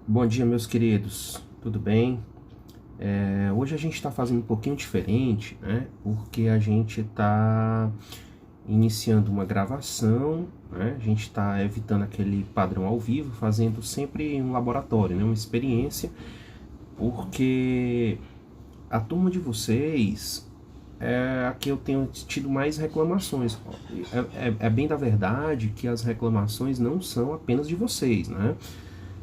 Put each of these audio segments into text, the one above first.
Bom dia, meus queridos, tudo bem? Hoje a gente está fazendo um pouquinho diferente, né? Porque a gente está iniciando uma gravação, né? A gente está evitando aquele padrão ao vivo, fazendo sempre um laboratório, né? Uma experiência, porque a turma de vocês é a que eu tenho tido mais reclamações. É bem da verdade que as reclamações não são apenas de vocês, né?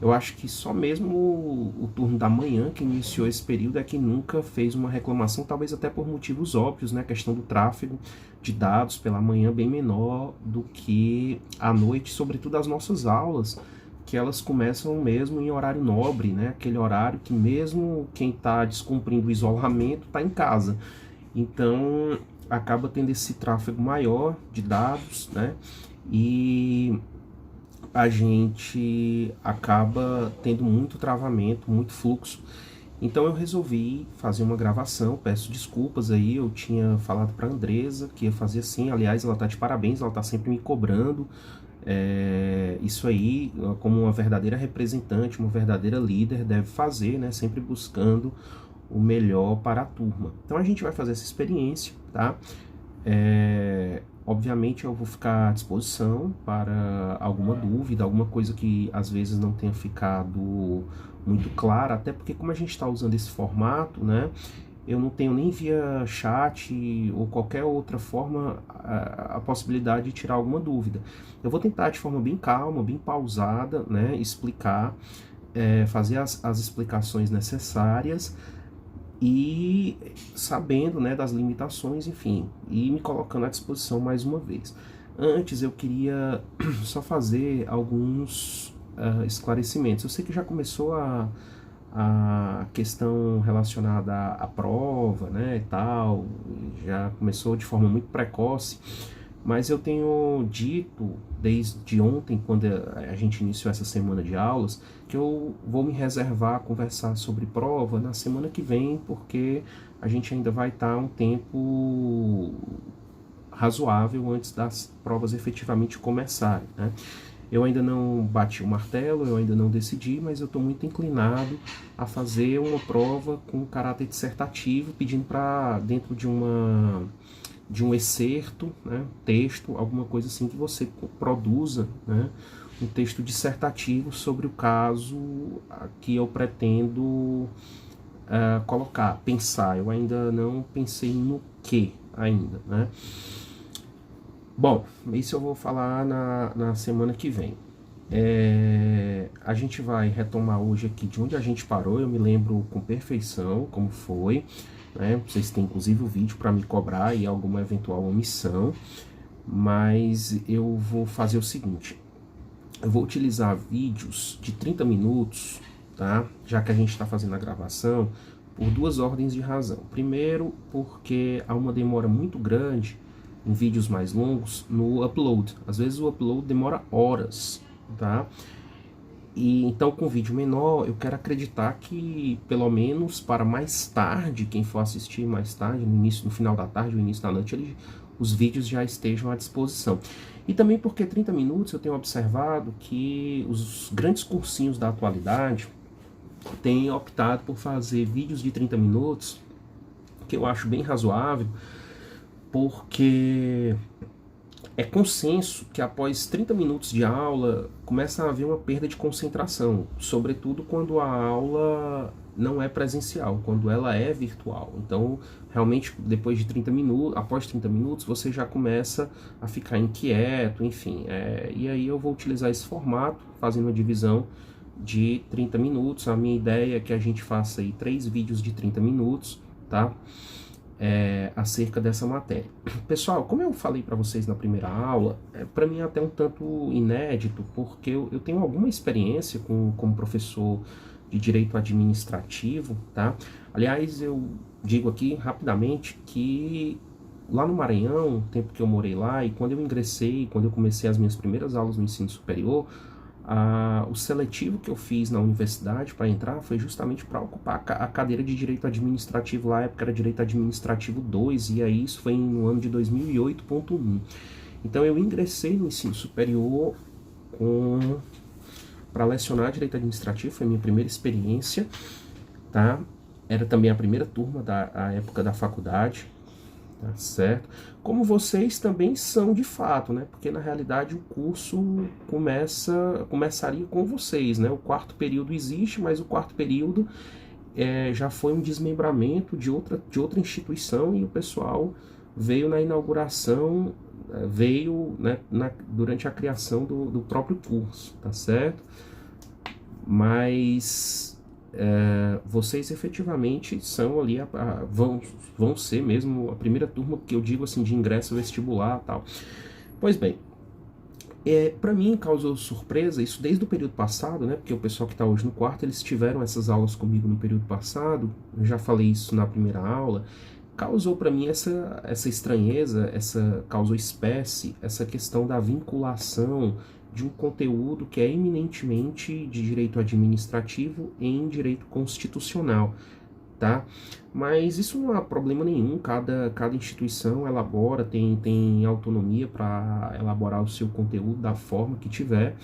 Eu acho que só mesmo o turno da manhã que iniciou esse período é que nunca fez uma reclamação, talvez até por motivos óbvios, né? A questão do tráfego de dados pela manhã bem menor do que à noite, sobretudo as nossas aulas, que elas começam mesmo em horário nobre, né? Aquele horário que mesmo quem está descumprindo o isolamento está em casa. Então acaba tendo esse tráfego maior de dados, né? E a gente acaba tendo muito travamento, muito fluxo. Então eu resolvi fazer uma gravação, peço desculpas aí, eu tinha falado para a Andresa que ia fazer assim, aliás, ela tá de parabéns, ela tá sempre me cobrando, isso aí, como uma verdadeira representante, uma verdadeira líder deve fazer, né, sempre buscando o melhor para a turma. Então a gente vai fazer essa experiência, tá? Obviamente eu vou ficar à disposição para alguma dúvida, alguma coisa que às vezes não tenha ficado muito clara, até porque como a gente está usando esse formato, né, eu não tenho nem via chat ou qualquer outra forma a possibilidade de tirar alguma dúvida. Eu vou tentar de forma bem calma, bem pausada, né, explicar, fazer as explicações necessárias, e sabendo, né, das limitações, enfim, e me colocando à disposição mais uma vez. Antes eu queria só fazer alguns esclarecimentos. Eu sei que já começou a questão relacionada à prova, né, e tal, já começou de forma muito precoce, mas eu tenho dito desde ontem, quando a gente iniciou essa semana de aulas, que eu vou me reservar a conversar sobre prova na semana que vem, porque a gente ainda vai estar um tempo razoável antes das provas efetivamente começarem, né? Eu ainda não bati o martelo, eu ainda não decidi, mas eu estou muito inclinado a fazer uma prova com caráter dissertativo, pedindo para dentro de um excerto, né, texto, alguma coisa assim que você produza, né, um texto dissertativo sobre o caso que eu pretendo colocar, pensar. Eu ainda não pensei no que ainda, né? Bom, isso eu vou falar na semana que vem. A gente vai retomar hoje aqui de onde a gente parou. Eu me lembro com perfeição como foi, né? Vocês têm inclusive o vídeo para me cobrar e alguma eventual omissão, mas eu vou fazer o seguinte: eu vou utilizar vídeos de 30 minutos, tá? Já que a gente está fazendo a gravação, por duas ordens de razão. Primeiro, porque há uma demora muito grande em vídeos mais longos no upload. Às vezes o upload demora horas, tá? E então com vídeo menor, eu quero acreditar que pelo menos para mais tarde, quem for assistir mais tarde, no início, no final da tarde, no início da noite, os vídeos já estejam à disposição. E também porque 30 minutos eu tenho observado que os grandes cursinhos da atualidade têm optado por fazer vídeos de 30 minutos, que eu acho bem razoável, porque é consenso que após 30 minutos de aula começa a haver uma perda de concentração, sobretudo quando a aula não é presencial, quando ela é virtual. Então, realmente, depois de 30 minutos, após 30 minutos, você já começa a ficar inquieto, enfim. E aí eu vou utilizar esse formato, fazendo uma divisão de 30 minutos. A minha ideia é que a gente faça aí 3 vídeos de 30 minutos, tá? Acerca dessa matéria. Pessoal, como eu falei para vocês na primeira aula, para mim é até um tanto inédito, porque eu tenho alguma experiência como professor de direito administrativo, tá? Aliás, eu digo aqui rapidamente que lá no Maranhão, o tempo que eu morei lá, e quando eu ingressei, quando eu comecei as minhas primeiras aulas no ensino superior, o seletivo que eu fiz na universidade para entrar foi justamente para ocupar a cadeira de Direito Administrativo. Lá na época era Direito Administrativo 2, e aí isso foi no ano de 2008.1. Então eu ingressei no ensino superior com para lecionar direito administrativo, foi a minha primeira experiência, tá? Era também a primeira turma da época da faculdade, tá certo? Como vocês também são de fato, né? Porque na realidade o curso começaria com vocês, né? O quarto período existe, mas o quarto período já foi um desmembramento de outra instituição e o pessoal veio na inauguração, veio, né, durante a criação do próprio curso, tá certo? Mas vocês efetivamente são ali, vão ser mesmo a primeira turma que eu digo assim de ingresso vestibular e tal. Pois bem, para mim causou surpresa isso desde o período passado, né? Porque o pessoal que está hoje no quarto, eles tiveram essas aulas comigo no período passado, eu já falei isso na primeira aula. Causou para mim essa estranheza, causou espécie, essa questão da vinculação de um conteúdo que é eminentemente de direito administrativo em direito constitucional, tá? Mas isso não há problema nenhum, cada instituição elabora, tem autonomia para elaborar o seu conteúdo da forma que tiver,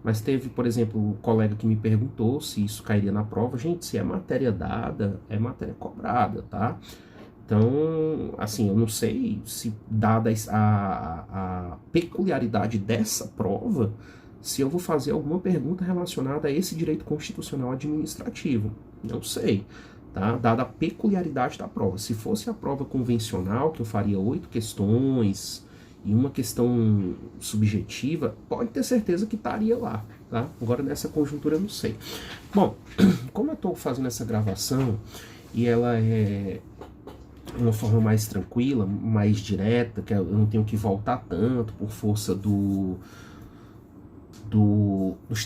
mas teve, por exemplo, um colega que me perguntou se isso cairia na prova. Gente, se é matéria dada, é matéria cobrada, tá? Então, assim, eu não sei se, dada a peculiaridade dessa prova, se eu vou fazer alguma pergunta relacionada a esse direito constitucional administrativo. Não sei, tá? Dada a peculiaridade da prova. Se fosse a prova convencional, que eu faria 8 questões e uma questão subjetiva, pode ter certeza que estaria lá, tá? Agora, nessa conjuntura, eu não sei. Bom, como eu estou fazendo essa gravação e ela é uma forma mais tranquila, mais direta, que eu não tenho que voltar tanto por força dos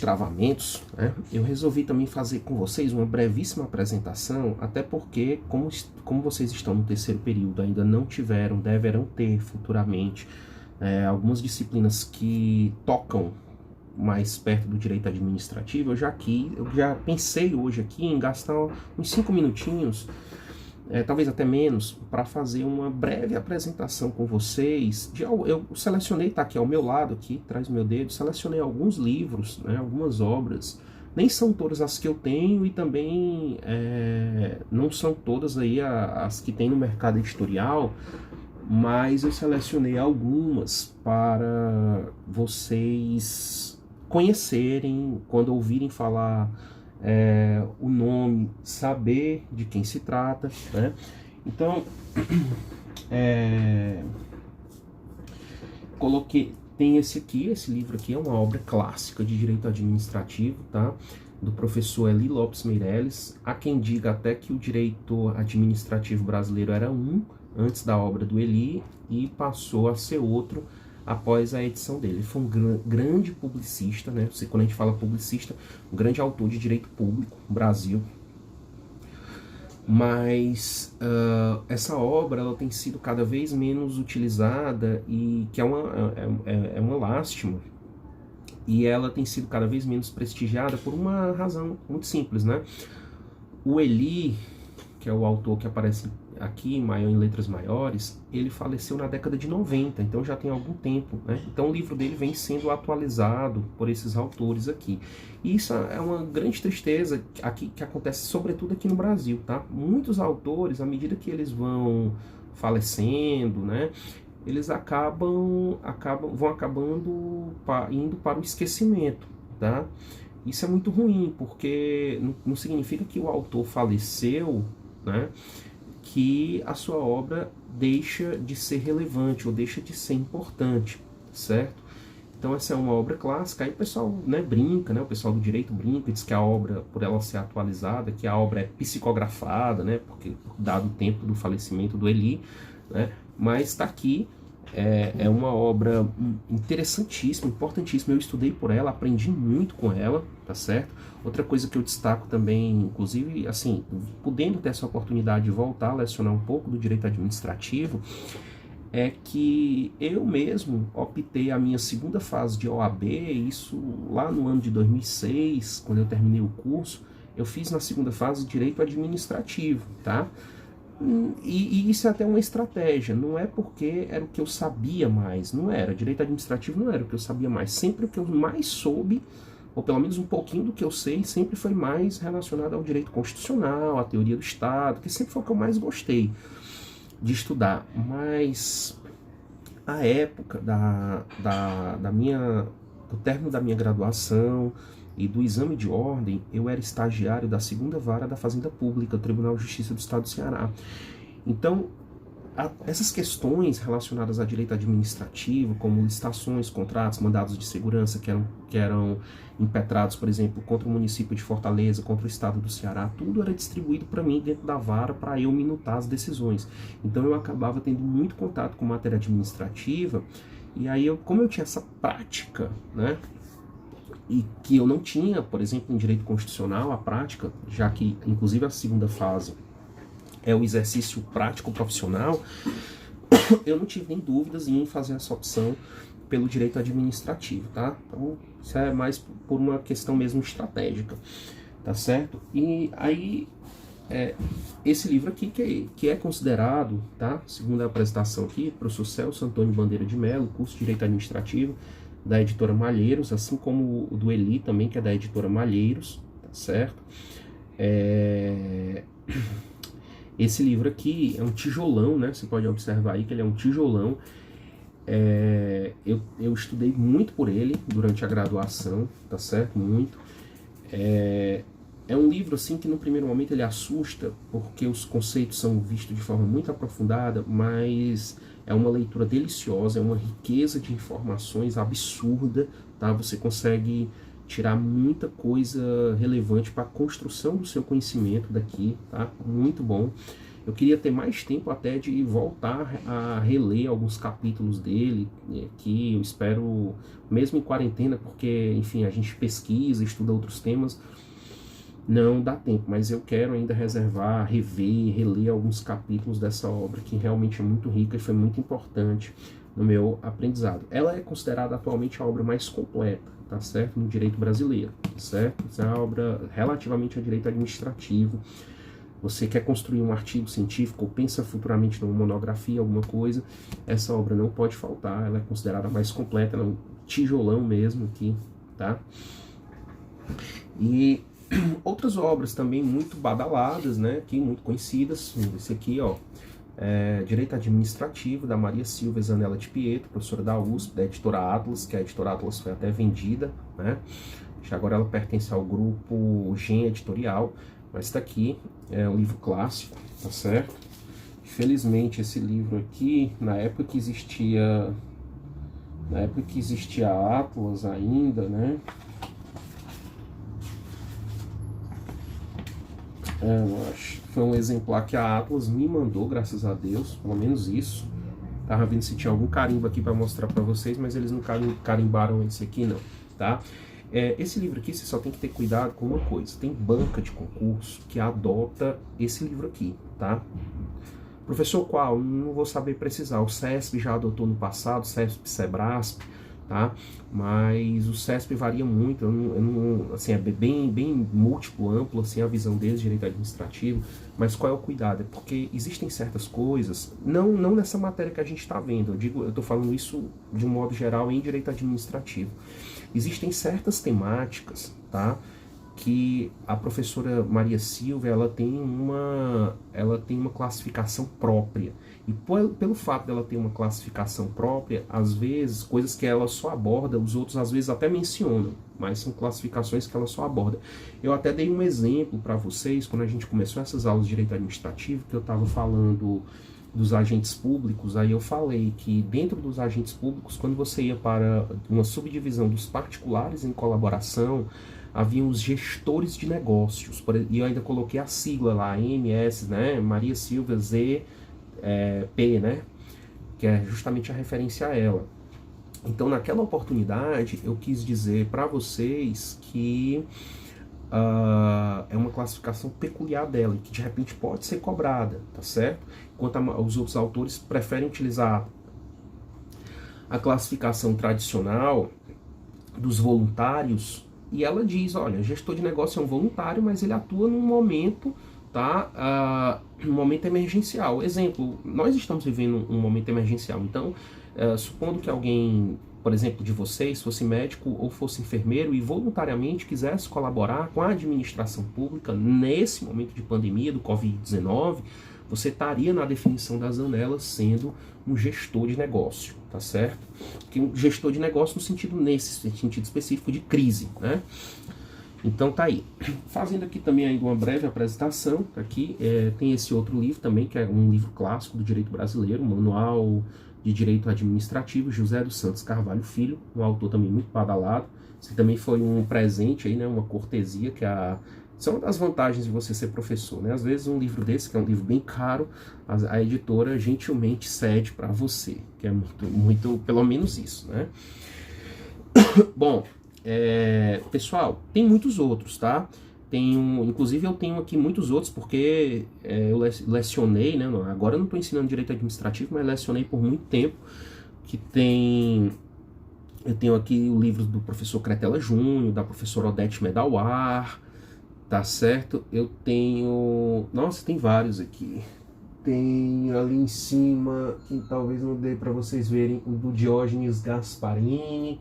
travamentos, né? Eu resolvi também fazer com vocês uma brevíssima apresentação, até porque, como vocês estão no terceiro período, ainda não tiveram, deverão ter futuramente, algumas disciplinas que tocam mais perto do direito administrativo. Eu já pensei hoje aqui em gastar uns 5 minutinhos, talvez até menos, para fazer uma breve apresentação com vocês. Eu selecionei, tá aqui ao meu lado, aqui, atrás do meu dedo, selecionei alguns livros, né, algumas obras. Nem são todas as que eu tenho e também não são todas aí as que tem no mercado editorial, mas eu selecionei algumas para vocês conhecerem, quando ouvirem falar o nome, saber de quem se trata, né? Então, tem esse livro aqui é uma obra clássica de direito administrativo, tá? Do professor Eli Lopes Meirelles. Há quem diga até que o direito administrativo brasileiro era antes da obra do Eli e passou a ser outro após a edição dele. Ele foi um grande publicista, né? Quando a gente fala publicista, um grande autor de direito público no Brasil. Mas essa obra ela tem sido cada vez menos utilizada, e que é uma lástima. E ela tem sido cada vez menos prestigiada por uma razão muito simples, né? O Eli, que é o autor que aparece aqui em letras maiores, ele faleceu na década de 90, então já tem algum tempo, né? Então o livro dele vem sendo atualizado por esses autores aqui. E isso é uma grande tristeza aqui, que acontece sobretudo aqui no Brasil, tá? Muitos autores, à medida que eles vão falecendo, né, eles vão acabando indo para o esquecimento, tá? Isso é muito ruim, porque não significa que o autor faleceu, né, que a sua obra deixa de ser relevante ou deixa de ser importante, certo? Então essa é uma obra clássica. Aí o pessoal, né, brinca, né, o pessoal do direito brinca, diz que a obra, por ela ser atualizada, que a obra é psicografada, né, porque dado o tempo do falecimento do Eli, né, mas está aqui. É uma obra interessantíssima, importantíssima. Eu estudei por ela, aprendi muito com ela, tá certo? Outra coisa que eu destaco também, inclusive, assim, podendo ter essa oportunidade de voltar a lecionar um pouco do direito administrativo, é que eu mesmo optei a minha segunda fase de OAB, isso lá no ano de 2006, quando eu terminei o curso, eu fiz na segunda fase direito administrativo, tá? E isso é até uma estratégia, não é porque era o que eu sabia mais, não era, direito administrativo não era o que eu sabia mais, sempre o que eu mais soube, ou pelo menos um pouquinho do que eu sei, sempre foi mais relacionado ao direito constitucional, à teoria do Estado, que sempre foi o que eu mais gostei de estudar. Mas a época do término da minha graduação e do exame de ordem, eu era estagiário da 2ª Vara da Fazenda Pública, do Tribunal de Justiça do Estado do Ceará. Então, essas questões relacionadas a direito administrativo, como licitações, contratos, mandados de segurança que eram impetrados, por exemplo, contra o município de Fortaleza, contra o estado do Ceará, tudo era distribuído para mim dentro da vara para eu minutar as decisões. Então eu acabava tendo muito contato com matéria administrativa, e aí como eu tinha essa prática, né, e que eu não tinha, por exemplo, em direito constitucional, a prática, já que inclusive a 2ª fase é o exercício prático profissional, eu não tive nem dúvidas em fazer essa opção pelo direito administrativo, tá? Então, isso é mais por uma questão mesmo estratégica, tá certo? E aí, esse livro aqui, que é considerado, tá? Segundo a apresentação aqui, professor Celso Antônio Bandeira de Mello, curso de Direito Administrativo, da editora Malheiros, assim como o do Eli também, que é da editora Malheiros, tá certo? Esse livro aqui é um tijolão, né? Você pode observar aí que ele é um tijolão. Eu estudei muito por ele durante a graduação, tá certo? Muito. É um livro assim que no primeiro momento ele assusta, porque os conceitos são vistos de forma muito aprofundada, mas é uma leitura deliciosa, é uma riqueza de informações absurda, tá? Você consegue tirar muita coisa relevante para a construção do seu conhecimento daqui, tá? Muito bom. Eu queria ter mais tempo até de voltar a reler alguns capítulos dele, que eu espero, mesmo em quarentena, porque, enfim, a gente pesquisa, estuda outros temas, não dá tempo, mas eu quero ainda reservar, rever, reler alguns capítulos dessa obra, que realmente é muito rica e foi muito importante no meu aprendizado. Ela é considerada atualmente a obra mais completa, tá certo? No direito brasileiro, certo? Essa é uma obra relativamente ao direito administrativo. Você quer construir um artigo científico ou pensa futuramente numa monografia, alguma coisa, essa obra não pode faltar, ela é considerada a mais completa, ela é um tijolão mesmo aqui, tá? E outras obras também muito badaladas, né, aqui, muito conhecidas, esse aqui, ó, Direito Administrativo, da Maria Silva Zanella de Pietro, professora da USP, da editora Atlas, que a editora Atlas foi até vendida, né, agora ela pertence ao grupo Gen Editorial, mas está aqui, é um livro clássico, tá certo? Infelizmente esse livro aqui, na época que existia a Atlas ainda, né, eu acho que foi um exemplar que a Atlas me mandou, graças a Deus, pelo menos isso. Tava vendo se tinha algum carimbo aqui para mostrar para vocês, mas eles não carimbaram esse aqui não, tá? Esse livro aqui você só tem que ter cuidado com uma coisa, tem banca de concurso que adota esse livro aqui, tá? Professor, qual? Não vou saber precisar, o CESP já adotou no passado, CESP, SEBRASP, tá? Mas o CESP varia muito, assim, é bem múltiplo, amplo, assim, a visão deles, direito administrativo, mas qual é o cuidado? É porque existem certas coisas, não nessa matéria que a gente está vendo, eu estou falando isso de um modo geral em direito administrativo. Existem certas temáticas, tá, que a professora Maria Silva ela tem uma classificação própria. E pelo fato dela ter uma classificação própria, às vezes, coisas que ela só aborda, os outros às vezes até mencionam, mas são classificações que ela só aborda. Eu até dei um exemplo para vocês, quando a gente começou essas aulas de direito administrativo, que eu estava falando dos agentes públicos, aí eu falei que dentro dos agentes públicos, quando você ia para uma subdivisão dos particulares em colaboração, haviam os gestores de negócios, e eu ainda coloquei a sigla lá, MS, né, Maria Silva P, né, que é justamente a referência a ela. Então, naquela oportunidade, eu quis dizer para vocês que é uma classificação peculiar dela, e que de repente pode ser cobrada, tá certo? Enquanto os outros autores preferem utilizar a classificação tradicional dos voluntários, e ela diz, olha, gestor de negócio é um voluntário, mas ele atua num momento, tá, um momento emergencial. Exemplo, nós estamos vivendo um momento emergencial, então, supondo que alguém por exemplo, de vocês, fosse médico ou fosse enfermeiro e voluntariamente quisesse colaborar com a administração pública nesse momento de pandemia do Covid-19, você estaria na definição das ANEELs sendo um gestor de negócio, tá certo? Que um gestor de negócio nesse sentido específico de crise, né? Então tá aí. Fazendo aqui também ainda uma breve apresentação, aqui tem esse outro livro também, que é um livro clássico do direito brasileiro, Manual de Direito Administrativo, José dos Santos Carvalho Filho, um autor também muito badalado. Esse também foi um presente aí, né, uma cortesia, isso é uma das vantagens de você ser professor, né? Às vezes um livro desse, que é um livro bem caro, a editora gentilmente cede para você, que é muito, pelo menos isso, né? Bom, pessoal, tem muitos outros, tá? Inclusive eu tenho aqui muitos outros porque eu lecionei, né? Agora eu não estou ensinando direito administrativo, mas lecionei por muito tempo. Eu tenho aqui o livro do professor Cretela Júnior, da professora Odete Medawar, tá certo? Eu tenho... Nossa, tem vários aqui. Tem ali em cima, que talvez não dê para vocês verem, o do Diógenes Gasparini,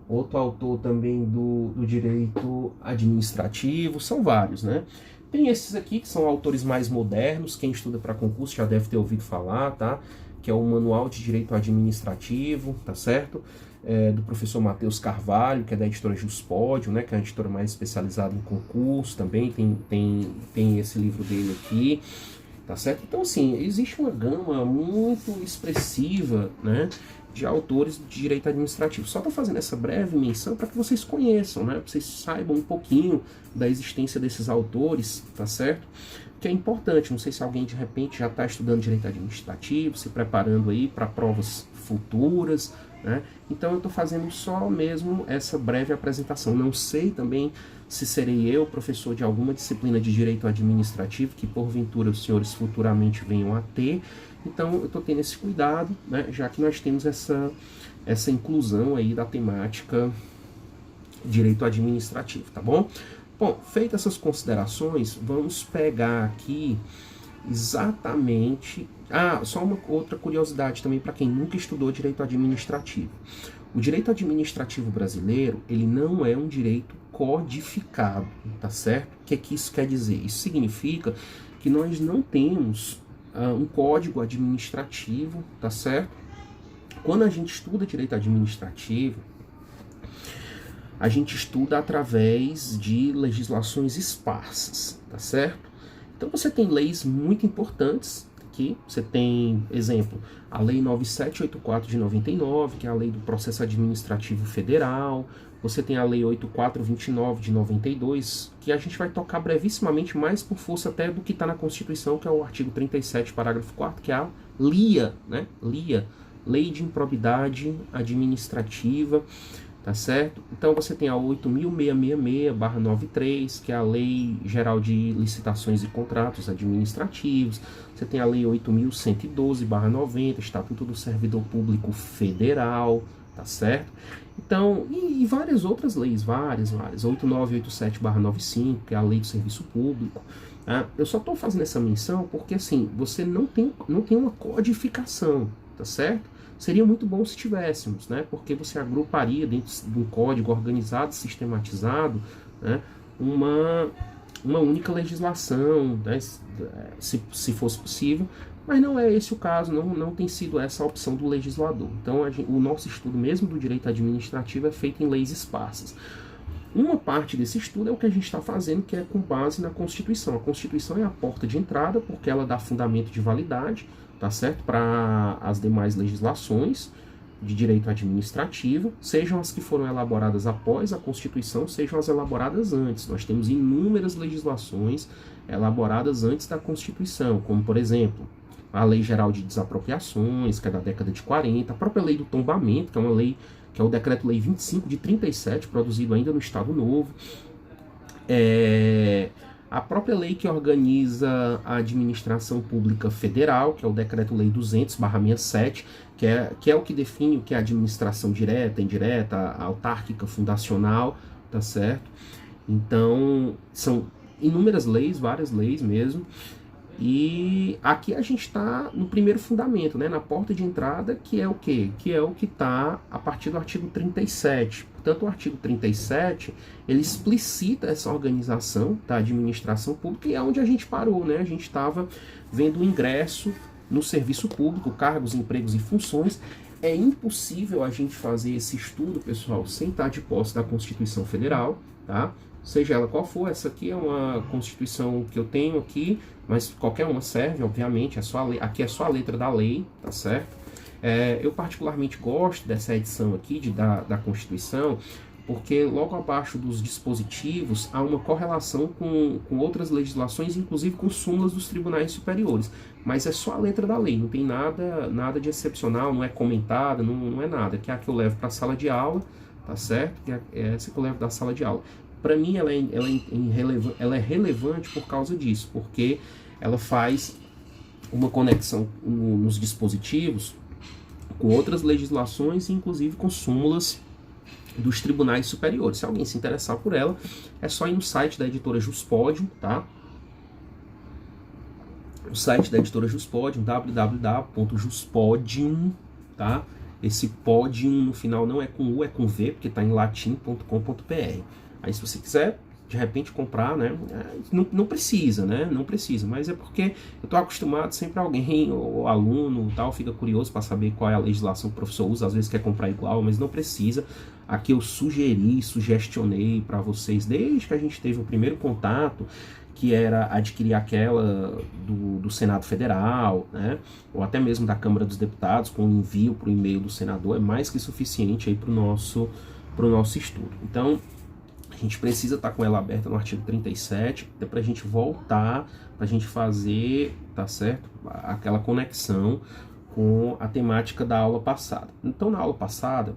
outro autor também do direito administrativo, são vários, né? Tem esses aqui que são autores mais modernos, quem estuda para concurso já deve ter ouvido falar, tá? Que é o Manual de Direito Administrativo, tá certo? Do professor Matheus Carvalho, que é da editora Juspódio, né? Que é uma editora mais especializada em concurso também, tem esse livro dele aqui, tá certo? Então, assim, existe uma gama muito expressiva, né, de autores de direito administrativo. Só estou fazendo essa breve menção para que vocês conheçam, né, para vocês saibam um pouquinho da existência desses autores, tá certo? Que é importante. Não sei se alguém de repente já está estudando direito administrativo, se preparando aí para provas futuras, né? Então eu estou fazendo só mesmo essa breve apresentação. Não sei também se serei eu professor de alguma disciplina de direito administrativo que porventura os senhores futuramente venham a ter. Então eu estou tendo esse cuidado, né, já que nós temos essa inclusão aí da temática direito administrativo, tá bom? Bom, feitas essas considerações, vamos pegar aqui exatamente... só uma outra curiosidade também para quem nunca estudou direito administrativo. O direito administrativo brasileiro, ele não é um direito codificado, tá certo? O que é que isso quer dizer? Isso significa que nós não temos um código administrativo, tá certo? Quando a gente estuda direito administrativo, a gente estuda através de legislações esparsas, tá certo? Então você tem leis muito importantes aqui, você tem, exemplo, a Lei 9784 de 99, que é a Lei do Processo Administrativo Federal, você tem a Lei 8429 de 92, que a gente vai tocar brevissimamente, mais por força até do que está na Constituição, que é o artigo 37, parágrafo 4º, que é a LIA, né? LIA, Lei de Improbidade Administrativa, tá certo? Então você tem a 8.666/93, que é a Lei Geral de Licitações e Contratos Administrativos. Você tem a Lei 8.112/90, Estatuto do Servidor Público Federal, tá certo? Então, e várias outras leis, várias. 8987/95, que é a Lei do Serviço Público. Tá? Eu só estou fazendo essa menção porque, assim, você não tem uma codificação, tá certo? Seria muito bom se tivéssemos, né? Porque você agruparia dentro de um código organizado, sistematizado, né, uma única legislação, né, se fosse possível, mas não é esse o caso, não tem sido essa a opção do legislador. Então o nosso estudo mesmo do direito administrativo é feito em leis esparsas. Uma parte desse estudo é o que a gente está fazendo, que é com base na Constituição. A Constituição é a porta de entrada, porque ela dá fundamento de validade, tá certo? Para as demais legislações de direito administrativo, sejam as que foram elaboradas após a Constituição, sejam as elaboradas antes. Nós temos inúmeras legislações elaboradas antes da Constituição, como, por exemplo, a Lei Geral de Desapropriações, que é da década de 40, a própria Lei do Tombamento, que é uma lei, que é o Decreto-Lei 25 de 37, produzido ainda no Estado Novo. A própria lei que organiza a administração pública federal, que é o Decreto-Lei 200/67, que é o que define o que é administração direta, indireta, autárquica, fundacional, tá certo? Então, são inúmeras leis, várias leis mesmo. E aqui a gente está no primeiro fundamento, né, na porta de entrada, que é o quê? Que é o que está a partir do artigo 37. Portanto, o artigo 37, ele explicita essa organização da administração pública, e é onde a gente parou, né? A gente estava vendo o ingresso no serviço público, cargos, empregos e funções. É impossível a gente fazer esse estudo, pessoal, sem estar de posse da Constituição Federal, tá? Seja ela qual for, essa aqui é uma Constituição que eu tenho aqui, mas qualquer uma serve, obviamente, aqui é só a letra da lei, tá certo? Eu particularmente gosto dessa edição aqui da Constituição, porque logo abaixo dos dispositivos há uma correlação com outras legislações, inclusive com súmulas dos tribunais superiores. Mas é só a letra da lei, não tem nada de excepcional, não é comentada, não é nada. Que é a que eu levo para a sala de aula, tá certo? Que é essa que eu levo da sala de aula. Para mim, ela é relevante por causa disso, porque ela faz uma conexão nos dispositivos com outras legislações, inclusive com súmulas dos tribunais superiores. Se alguém se interessar por ela, é só ir no site da editora Juspodium, tá? O site da editora Juspodium, www.juspodium, tá? Esse podium no final não é com U, é com V, porque está em latim.com.br. Aí se você quiser, de repente, comprar, né? Não precisa, né? Não precisa, mas é porque eu estou acostumado, sempre alguém, ou aluno, tal, fica curioso para saber qual é a legislação que o professor usa, às vezes quer comprar igual, mas não precisa. Aqui eu sugestionei para vocês, desde que a gente teve o primeiro contato, que era adquirir aquela do Senado Federal, né? Ou até mesmo da Câmara dos Deputados, com envio para o e-mail do senador, é mais que suficiente aí para o nosso estudo. Então, a gente precisa estar com ela aberta no artigo 37, até para a gente voltar, para a gente fazer, tá certo? Aquela conexão com a temática da aula passada. Então, na aula passada,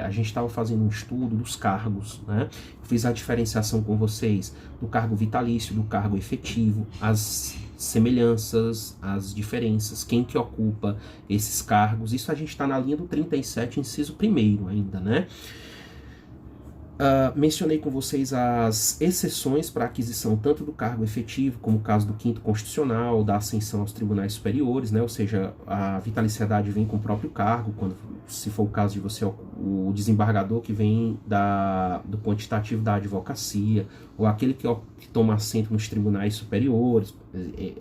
a gente estava fazendo um estudo dos cargos, né? Eu fiz a diferenciação com vocês do cargo vitalício, do cargo efetivo, as semelhanças, as diferenças, quem que ocupa esses cargos. Isso a gente está na linha do 37, inciso 1º ainda, né? Mencionei com vocês as exceções para aquisição tanto do cargo efetivo, como o caso do 5º Constitucional, da ascensão aos tribunais superiores, né? Ou seja, a vitaliciedade vem com o próprio cargo, se for o caso de você, o desembargador que vem do quantitativo da advocacia, ou aquele que toma assento nos tribunais superiores,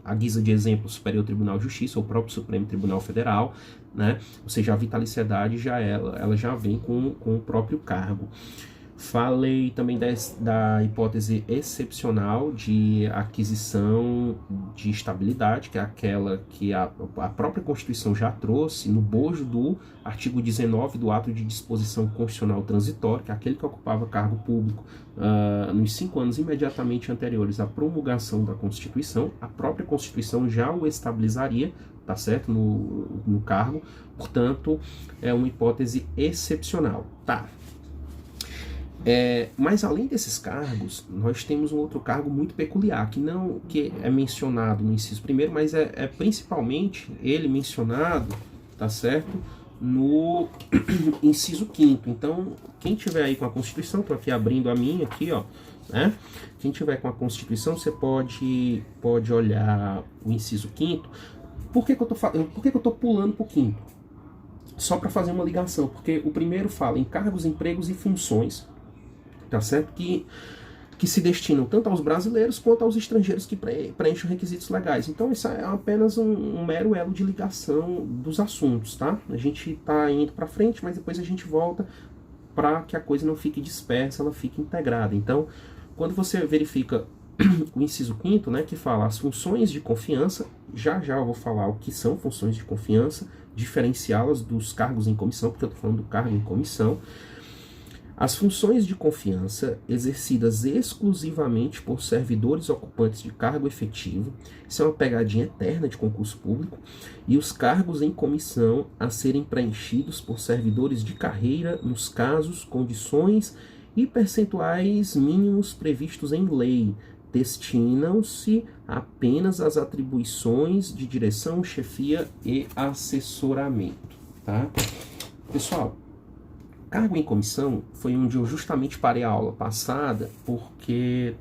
a guisa de exemplo, o Superior Tribunal de Justiça, ou o próprio Supremo Tribunal Federal, né? Ou seja, a vitaliciedade ela já vem com o próprio cargo. Falei também da hipótese excepcional de aquisição de estabilidade, que é aquela que a própria Constituição já trouxe no bojo do artigo 19 do Ato de Disposição Constitucional Transitória, que é aquele que ocupava cargo público nos 5 anos imediatamente anteriores à promulgação da Constituição. A própria Constituição já o estabilizaria, tá certo, no cargo. Portanto, é uma hipótese excepcional. Tá. Mas além desses cargos, nós temos um outro cargo muito peculiar, que é mencionado no inciso 1º, mas é principalmente ele mencionado, tá certo, no inciso 5º. Então, quem tiver aí com a Constituição, estou aqui abrindo a minha aqui, ó, né? Quem tiver com a Constituição, você pode olhar o inciso 5º. Por que eu tô pulando para o 5º? Só para fazer uma ligação, porque o primeiro fala em cargos, empregos e funções, tá certo? Que se destinam tanto aos brasileiros quanto aos estrangeiros que preenchem requisitos legais. Então, isso é apenas um mero elo de ligação dos assuntos, tá? A gente tá indo para frente, mas depois a gente volta para que a coisa não fique dispersa, ela fique integrada. Então, quando você verifica o inciso 5º, né, que fala as funções de confiança, já eu vou falar o que são funções de confiança, diferenciá-las dos cargos em comissão, porque eu estou falando do cargo em comissão. As funções de confiança exercidas exclusivamente por servidores ocupantes de cargo efetivo, isso é uma pegadinha eterna de concurso público, e os cargos em comissão a serem preenchidos por servidores de carreira nos casos, condições e percentuais mínimos previstos em lei, destinam-se apenas às atribuições de direção, chefia e assessoramento, tá? Pessoal, cargo em comissão foi onde eu justamente parei a aula passada, porque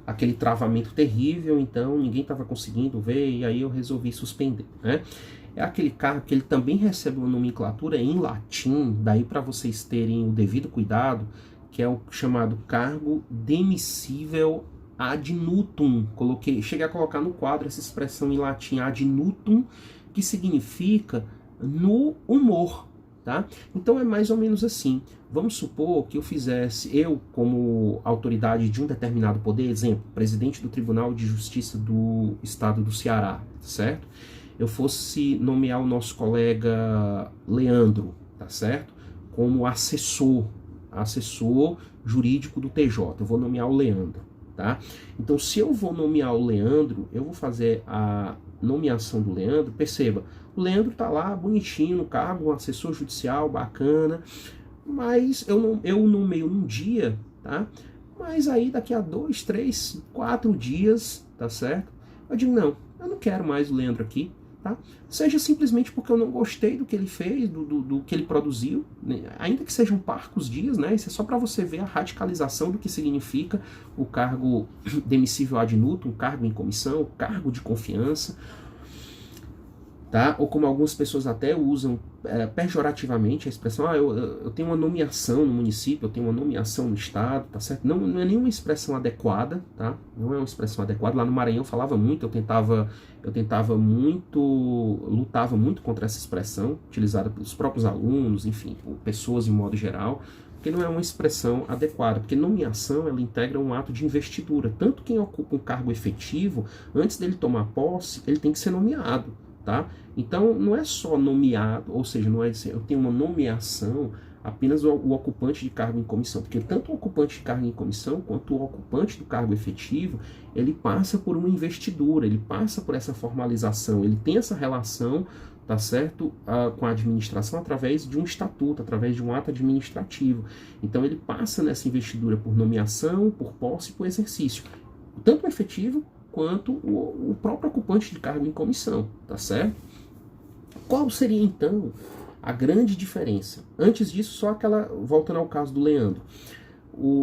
aquele travamento terrível, então ninguém estava conseguindo ver, e aí eu resolvi suspender, né? É aquele cargo que ele também recebe uma nomenclatura em latim, daí para vocês terem o devido cuidado, que é o chamado cargo demissível ad nutum. Cheguei a colocar no quadro essa expressão em latim ad nutum, que significa no humor, tá? Então é mais ou menos assim. Vamos supor que eu como autoridade de um determinado poder, exemplo, presidente do Tribunal de Justiça do Estado do Ceará, certo? Eu fosse nomear o nosso colega Leandro, tá certo? Como assessor jurídico do TJ. Eu vou nomear o Leandro, tá? Então, se eu vou nomear o Leandro, eu vou fazer a nomeação do Leandro. Perceba, o Leandro tá lá bonitinho no cargo, um assessor judicial bacana, mas eu nomeio num dia, tá? Mas aí daqui a 2, 3, 4 dias, tá certo? Eu digo, não, eu não quero mais o Leandro aqui, tá? Seja simplesmente porque eu não gostei do que ele fez, do que ele produziu, né? Ainda que sejam parcos dias, né? Isso é só para você ver a radicalização do que significa o cargo demissível ad nutum, cargo em comissão, cargo de confiança, tá? Ou como algumas pessoas até usam pejorativamente a expressão, eu tenho uma nomeação no município, eu tenho uma nomeação no estado, tá certo? Não é nenhuma expressão adequada, tá? Não é uma expressão adequada. Lá no Maranhão eu falava muito, lutava muito contra essa expressão, utilizada pelos próprios alunos, enfim, por pessoas em modo geral, porque não é uma expressão adequada, porque nomeação, ela integra um ato de investidura. Tanto quem ocupa um cargo efetivo, antes dele tomar posse, ele tem que ser nomeado, tá? Então, não é só nomeado, ou seja, não é assim, eu tenho uma nomeação, apenas o ocupante de cargo em comissão, porque tanto o ocupante de cargo em comissão, quanto o ocupante do cargo efetivo, ele passa por uma investidura, ele passa por essa formalização, ele tem essa relação, tá certo, com a administração através de um estatuto, através de um ato administrativo. Então, ele passa nessa investidura por nomeação, por posse e por exercício, tanto o efetivo quanto o próprio ocupante de cargo em comissão, tá certo? Qual seria, então, a grande diferença? Antes disso, só aquela, voltando ao caso do Leandro.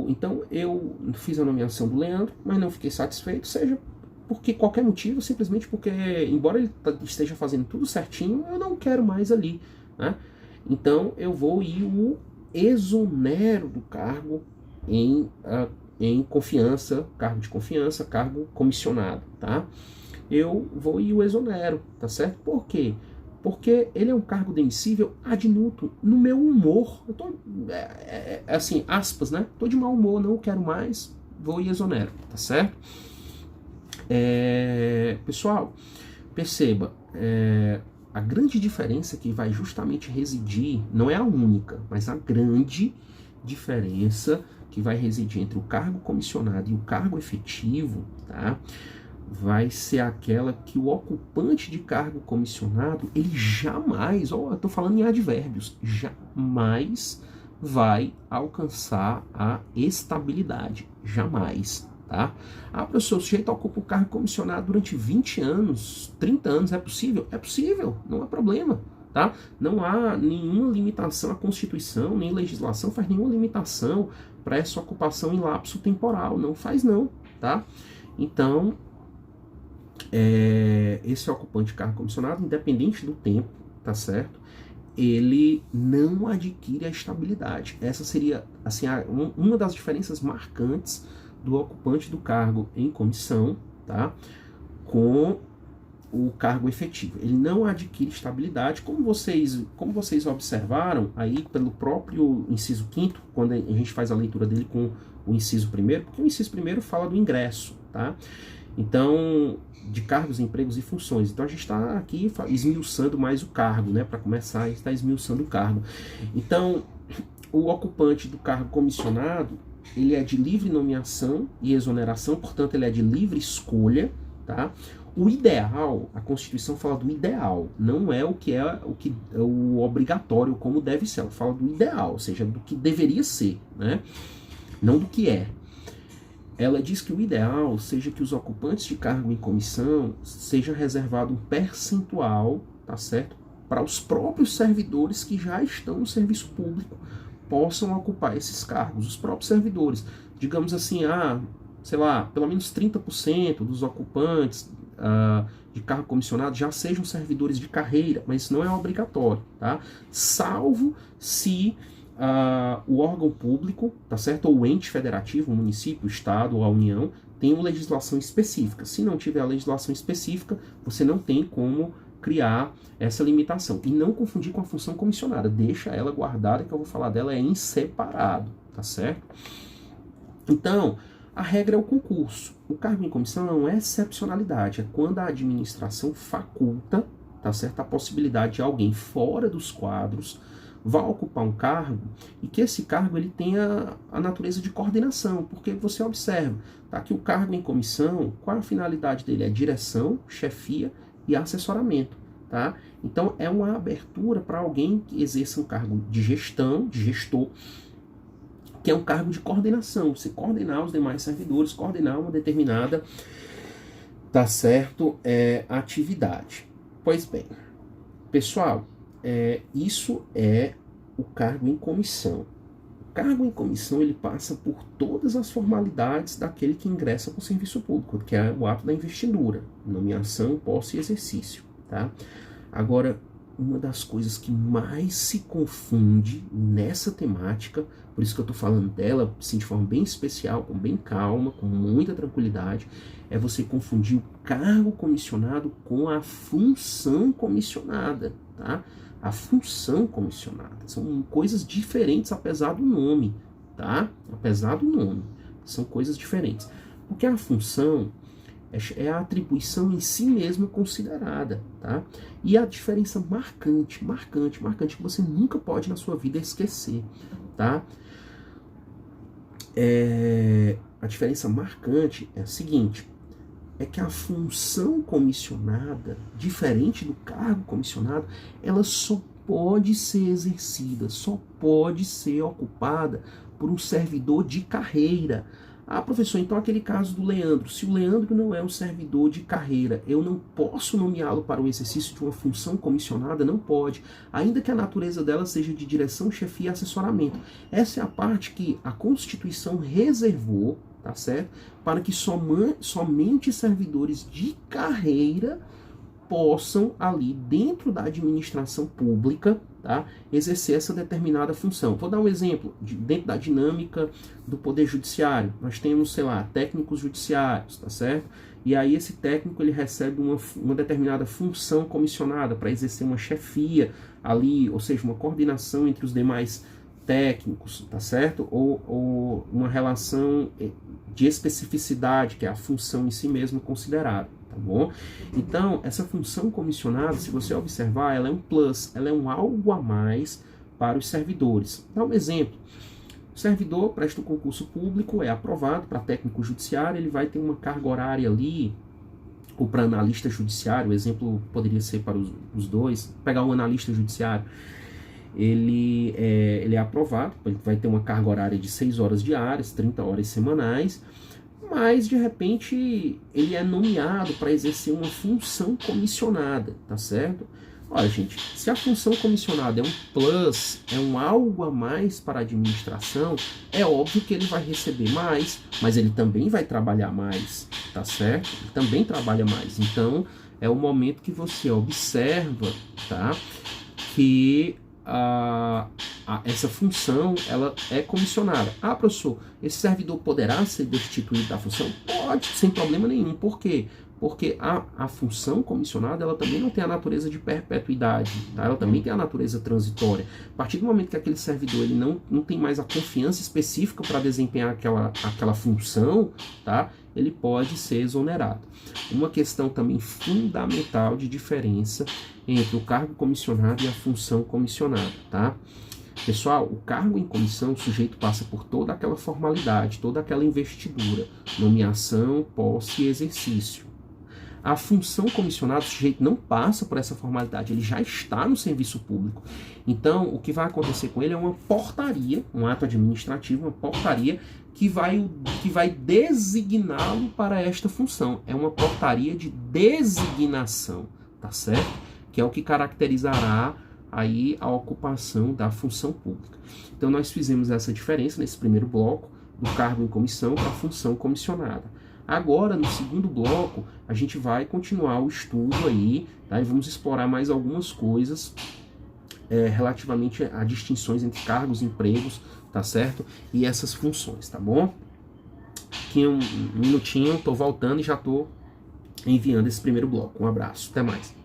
Então, eu fiz a nomeação do Leandro, mas não fiquei satisfeito, seja porque qualquer motivo, simplesmente porque, embora ele esteja fazendo tudo certinho, eu não quero mais ali, né? Então, eu vou e o exonero do cargo em confiança, cargo de confiança, cargo comissionado, tá? Eu vou e o exonero, tá certo? Por quê? Porque ele é um cargo demissível ad nutum, no meu humor. Eu tô, assim, aspas, né? Tô de mau humor, não quero mais, vou e exonero, tá certo? Pessoal, perceba, a grande diferença que vai justamente residir, não é a única, mas a grande diferença que vai residir entre o cargo comissionado e o cargo efetivo, tá? Vai ser aquela que o ocupante de cargo comissionado, ele jamais, eu estou falando em advérbios, jamais vai alcançar a estabilidade, jamais, tá? Professor, o sujeito ocupa o cargo comissionado durante 20 anos, 30 anos, é possível? É possível, não há problema, tá? Não há nenhuma limitação, a Constituição, nem legislação faz nenhuma limitação para essa ocupação em lapso temporal, não faz não, tá? Então, esse ocupante de cargo comissionado, independente do tempo, tá certo? Ele não adquire a estabilidade. Essa seria, assim, uma das diferenças marcantes do ocupante do cargo em comissão, tá? Com o cargo efetivo. Ele não adquire estabilidade, como vocês observaram aí pelo próprio inciso 5º, quando a gente faz a leitura dele com o inciso 1º, porque o inciso 1º fala do ingresso, tá? Então, de cargos, empregos e funções. Então a gente está aqui esmiuçando mais o cargo, né? Para começar, a gente está esmiuçando o cargo. Então, o ocupante do cargo comissionado, ele é de livre nomeação e exoneração, portanto ele é de livre escolha, tá? O ideal, a Constituição fala do ideal, não é o obrigatório como deve ser, ela fala do ideal, ou seja, do que deveria ser, né? Não do que é. Ela diz que o ideal seja que os ocupantes de cargo em comissão seja reservado um percentual, tá certo? Para os próprios servidores que já estão no serviço público possam ocupar esses cargos, os próprios servidores. Digamos assim, sei lá, pelo menos 30% dos ocupantes de cargo comissionado já sejam servidores de carreira, mas isso não é obrigatório, tá? Salvo se o órgão público, tá certo? Ou o ente federativo, o município, o estado ou a União, tem uma legislação específica. Se não tiver a legislação específica, você não tem como criar essa limitação. E não confundir com a função comissionada. Deixa ela guardada, que eu vou falar dela em separado, tá certo? Então, a regra é o concurso. O cargo em comissão é uma excepcionalidade. É quando a administração faculta, tá certo? A possibilidade de alguém fora dos quadros vá ocupar um cargo e que esse cargo ele tenha a natureza de coordenação, porque você observa, tá, que o cargo em comissão, qual a finalidade dele? É direção, chefia e assessoramento, tá? Então é uma abertura para alguém que exerça um cargo de gestão, de gestor, que é um cargo de coordenação, você coordenar os demais servidores, coordenar uma determinada, tá certo, atividade. Pois bem, pessoal, isso é o cargo em comissão. O cargo em comissão ele passa por todas as formalidades daquele que ingressa para o serviço público, que é o ato da investidura, nomeação, posse e exercício. Tá? Agora, uma das coisas que mais se confunde nessa temática, por isso que eu estou falando dela assim, de forma bem especial, com bem calma, com muita tranquilidade, é você confundir o cargo comissionado com a função comissionada, tá? A função comissionada. São coisas diferentes, apesar do nome, tá? Apesar do nome. São coisas diferentes. Porque a função é a atribuição em si mesma considerada, tá? E a diferença marcante, que você nunca pode na sua vida esquecer, tá? A diferença marcante é a seguinte, é que a função comissionada, diferente do cargo comissionado, ela só pode ser exercida, só pode ser ocupada por um servidor de carreira. Ah, professor, então aquele caso do Leandro, se o Leandro não é um servidor de carreira, eu não posso nomeá-lo para o exercício de uma função comissionada? Não pode, ainda que a natureza dela seja de direção, chefia e assessoramento. Essa é a parte que a Constituição reservou, tá certo? Para que somente servidores de carreira possam ali dentro da administração pública, tá, exercer essa determinada função. Vou dar um exemplo, dentro da dinâmica do Poder Judiciário, nós temos, sei lá, técnicos judiciários, tá certo? E aí esse técnico ele recebe uma determinada função comissionada para exercer uma chefia ali, ou seja, uma coordenação entre os demais técnicos, tá certo? Ou uma relação de especificidade, que é a função em si mesma considerada, tá bom? Então, essa função comissionada, se você observar, ela é um plus, ela é um algo a mais para os servidores. Dá um exemplo. O servidor presta um concurso público, é aprovado para técnico judiciário, ele vai ter uma carga horária ali, ou para analista judiciário, o exemplo poderia ser para os dois, pegar um analista judiciário, ele é aprovado, ele vai ter uma carga horária de 6 horas diárias, 30 horas semanais, mas de repente ele é nomeado para exercer uma função comissionada, tá certo? Olha, gente, se a função comissionada é um plus, é um algo a mais para a administração, é óbvio que ele vai receber mais, mas ele também vai trabalhar mais, tá certo? Ele também trabalha mais. Então, é o momento que você observa, tá, que essa função ela é comissionada. Ah, professor, esse servidor poderá ser destituído da função? Pode, sem problema nenhum. Por quê? Porque a função comissionada ela também não tem a natureza de perpetuidade, tá? Ela também tem a natureza transitória. A partir do momento que aquele servidor ele não tem mais a confiança específica para desempenhar aquela função, tá? Ele pode ser exonerado. Uma questão também fundamental de diferença entre o cargo comissionado e a função comissionada, tá? Pessoal, o cargo em comissão, o sujeito passa por toda aquela formalidade, toda aquela investidura, nomeação, posse e exercício. A função comissionada, o sujeito não passa por essa formalidade, ele já está no serviço público. Então, o que vai acontecer com ele é uma portaria, um ato administrativo, uma portaria que vai designá-lo para esta função. É uma portaria de designação, tá certo? Que é o que caracterizará aí a ocupação da função pública. Então, nós fizemos essa diferença nesse primeiro bloco. do cargo em comissão para a função comissionada. Agora, no segundo bloco, a gente vai continuar o estudo aí, tá? E vamos explorar mais algumas coisas relativamente a distinções entre cargos, empregos, tá certo? E essas funções, tá bom? Aqui um minutinho, tô voltando e já tô enviando esse primeiro bloco. Um abraço, até mais.